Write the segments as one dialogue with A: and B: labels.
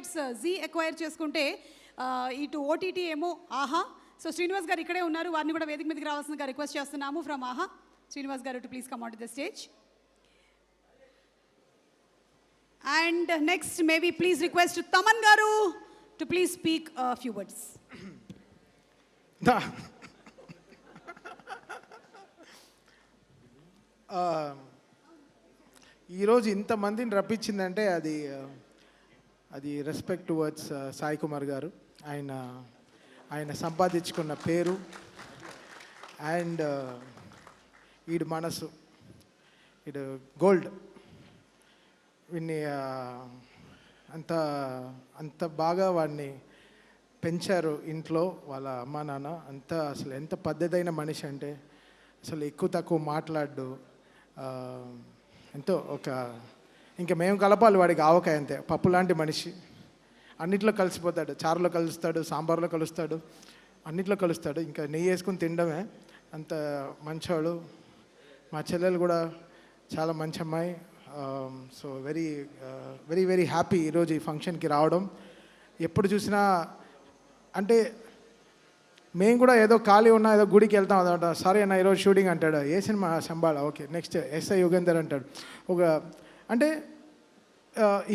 A: Rights G acquire చేసుకుంటే ఇటు OTT ఏమో ఆహా. సో శ్రీనివాస్ గారు ఇక్కడే ఉన్నారు, వారిని కూడా వేదిక మీదకి రావాల్సిందిగా రిక్వెస్ట్ చేస్తున్నాము ఫ్రమ్ ఆహా. శ్రీనివాస్ గారు to please come on to the stage. And next, may we please request Taman Garu to please speak a few words.
B: ఈరోజు ఇంతమందిని రప్పించిందంటే అది రెస్పెక్ట్ టువర్డ్స్ సాయి కుమార్ గారు. ఆయన సంపాదించుకున్న పేరు అండ్ ఈడు మనసు, ఈడు గోల్డ్. వీడిని అంత బాగా వాడిని పెంచారు ఇంట్లో వాళ్ళ అమ్మా నాన్న. అసలు ఎంత పద్ధతైన మనిషి అంటే అసలు ఎక్కువ తక్కువ మాట్లాడు. ఎంతో ఇంకా మేము కలపాలి వాడికి ఆవకాయ, అంతే. పప్పు లాంటి మనిషి, అన్నిట్లో కలిసిపోతాడు. చారులో కలుస్తాడు, సాంబార్లో కలుస్తాడు, అన్నిట్లో కలుస్తాడు. ఇంకా నెయ్యి వేసుకుని తినడమే, అంత మంచోడు. మా చెల్లెలు కూడా చాలా మంచి అమ్మాయి. So very very very happy ఈరోజు ఈ ఫంక్షన్కి రావడం. ఎప్పుడు చూసినా అంటే మేము కూడా ఏదో ఖాళీ ఉన్నా ఏదో గుడికి వెళ్తాం అనమాట. సరే అన్న ఈరోజు షూటింగ్ అంటాడు. ఏ cinema? Shambala. Okay, next SI Yugandhar అంటాడు. అంటే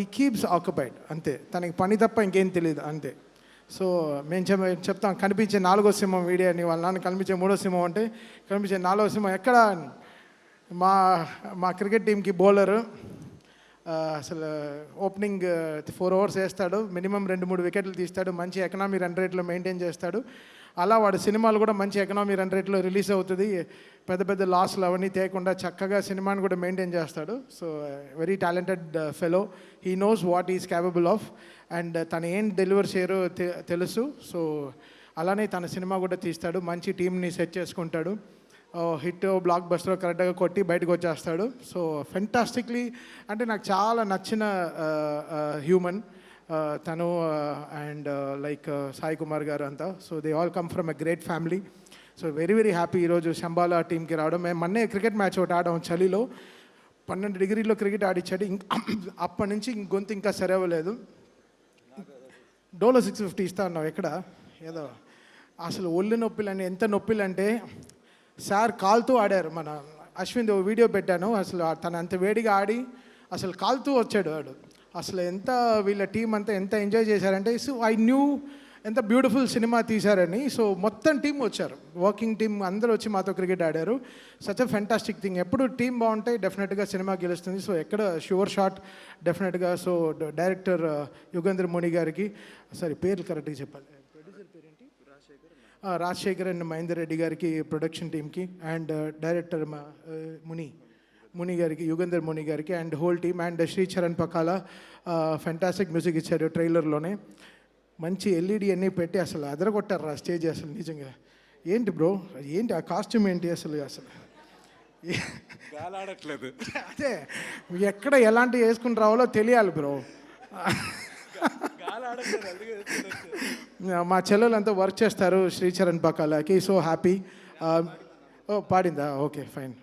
B: ఈ కీప్స్ ఆక్యుపైడ్, అంతే. తనకి పని తప్ప ఇంకేం తెలియదు, అంతే. సో మేము చెప్తాం, కనిపించే 4వ సింహం వీడియో అని. వాళ్ళ నాన్న కనిపించే 3వ సింహం అంటే కనిపించే 4వ సింహం ఎక్కడ? మా క్రికెట్ టీంకి బౌలరు అసలు ఓపెనింగ్ 4 overs వేస్తాడు, మినిమం 2-3 వికెట్లు తీస్తాడు, మంచి ఎకనామీ రన్ రేట్లో మెయింటైన్ చేస్తాడు. అలా వాడు సినిమాలు కూడా మంచి ఎకనామీ రన్ రేట్లో రిలీజ్ అవుతుంది. పెద్ద పెద్ద లాస్లు అవన్నీ తేకుండా చక్కగా సినిమాని కూడా మెయింటైన్ చేస్తాడు. So very talented fellow. He knows what is capable of and తను ఏం డెలివర్ చేయరో తెలుసు. సో అలానే తన సినిమా కూడా తీస్తాడు, మంచి టీంని సెట్ చేసుకుంటాడు. హిట్ బ్లాక్ బస్టర్ కరెక్ట్గా కొట్టి బయటకు వచ్చేస్తాడు. సో ఫెంటాస్టిక్లీ అంటే నాకు చాలా నచ్చిన హ్యూమన్ తను అండ్ లైక్ సాయి కుమార్ గారు అంతా. So they all come from a great family. So very very happy ఈరోజు శంబాలా టీంకి రావడం. మేము మొన్నే క్రికెట్ మ్యాచ్ ఒకటి ఆడాం చలిలో, 12 degrees క్రికెట్ ఆడిచ్చాడు. అప్పటి నుంచి గొంతు ఇంకా సరవలేదు. డోలో 650 ఇస్తా అన్నావు ఎక్కడ? ఏదో అసలు ఒళ్ళు నొప్పిలు ఎంత నొప్పిలు అంటే సార్ కాలుతూ ఆడారు. మన అశ్విన్ వీడియో పెట్టాను. అసలు తను అంత వేడిగా ఆడి అసలు కాలుతూ వచ్చాడు వాడు. అసలు ఎంత వీళ్ళ టీం అంతా ఎంత ఎంజాయ్ చేశారంటే, సో ఐ న్యూ ఎంత బ్యూటిఫుల్ సినిమా తీశారని. సో మొత్తం టీం వచ్చారు, వర్కింగ్ టీం అందరూ వచ్చి మాతో క్రికెట్ ఆడారు. Such a fantastic thing. ఎప్పుడు టీం బాగుంటే డెఫినెట్గా సినిమా గెలుస్తుంది. సో ఎక్కడ షూర్ షాట్ డెఫినెట్గా. సో డైరెక్టర్ యుగంధర్ ముని గారికి, సారీ పేర్లు కరెక్ట్గా చెప్పాలి, రాజశేఖర్ అండ్ మహేందర్ రెడ్డి గారికి, ప్రొడక్షన్ టీమ్కి, అండ్ డైరెక్టర్ ముని గారికి, యుగంధర్ ముని గారికి and whole team, and Shri Charan Pakala fantastic music ఇచ్చారు. ట్రైలర్లోనే మంచి ఎల్ఈడి అన్నీ పెట్టి అసలు అదరగొట్టారు ఆ స్టేజ్. అసలు నిజంగా ఏంటి బ్రో, ఏంటి ఆ కాస్ట్యూమ్ ఏంటి అసలు
C: ఆడట్లేదు.
B: అదే ఎక్కడ ఎలాంటి వేసుకుని రావాలో తెలియాలి బ్రో. మా చెల్లెలంతా వర్క్ చేస్తారు శ్రీచరణ్ పకాలకి. So happy. పాడిందా? ఓకే ఫైన్,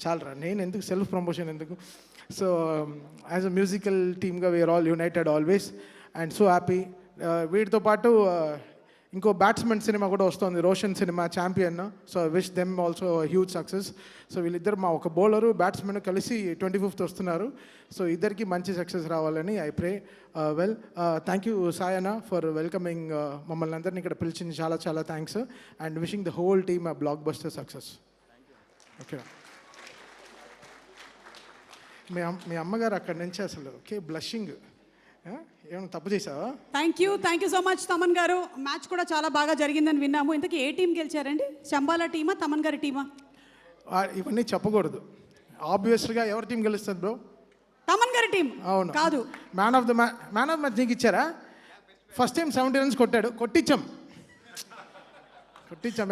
B: చాలరా. నేను ఎందుకు సెల్ఫ్ ప్రమోషన్ ఎందుకు? సో యాజ్ అ మ్యూజికల్ టీమ్గా we are all united always and so happy. వీటితో పాటు ఇంకో బ్యాట్స్మెన్ సినిమా కూడా వస్తుంది, Roshan cinema, champion. So I wish them also huge success. So వీళ్ళిద్దరు, మా ఒక బౌలరు బ్యాట్స్మెన్ కలిసి 25th వస్తున్నారు. సో ఇద్దరికి మంచి సక్సెస్ రావాలని I pray. Well, thank you సాయన ఫర్ వెల్కమింగ్ మమ్మల్ని అందరినీ ఇక్కడ పిలిచింది. చాలా చాలా thanks and wishing the whole team a blockbuster success. Okay, మీ అమ్మగారు అక్కడి నుంచి అసలు ఓకే బ్లషింగ్. ఏమైనా తప్పు చేసావా?
A: Thank you so much Thaman గారు. మ్యాచ్ కూడా చాలా బాగా జరిగిందని విన్నాము. ఇంతకీ ఏ టీం గెలిచారండి? శంబాలా టీమా, తమన్ గారి టీమా?
B: ఇవన్నీ చెప్పకూడదు. ఆబ్వియస్గా ఎవరి టీం గెలుస్తుంది బ్రో?
A: తమన్ గారి టీం.
B: అవును
A: కాదు,
B: మ్యాన్ ఆఫ్ మ్యాచ్ నీకు ఇచ్చారా? ఫస్ట్ టైం 70 runs కొట్టాడు, కొట్టించాం.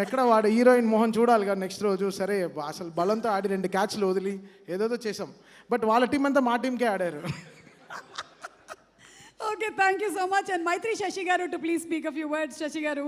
B: ఎక్కడ వాడు హీరోయిన్ మోహన్ చూడాలి కదా నెక్స్ట్ రోజు. సరే అసలు బలంతో ఆడి 2 catchలు వదిలి ఏదేదో చేసాం. బట్ వాళ్ళ టీం అంతా మా టీంకే ఆడారు.
A: Okay, thank you so much. And Maitri Shashi Garu to please speak a few words. Shashi Garu.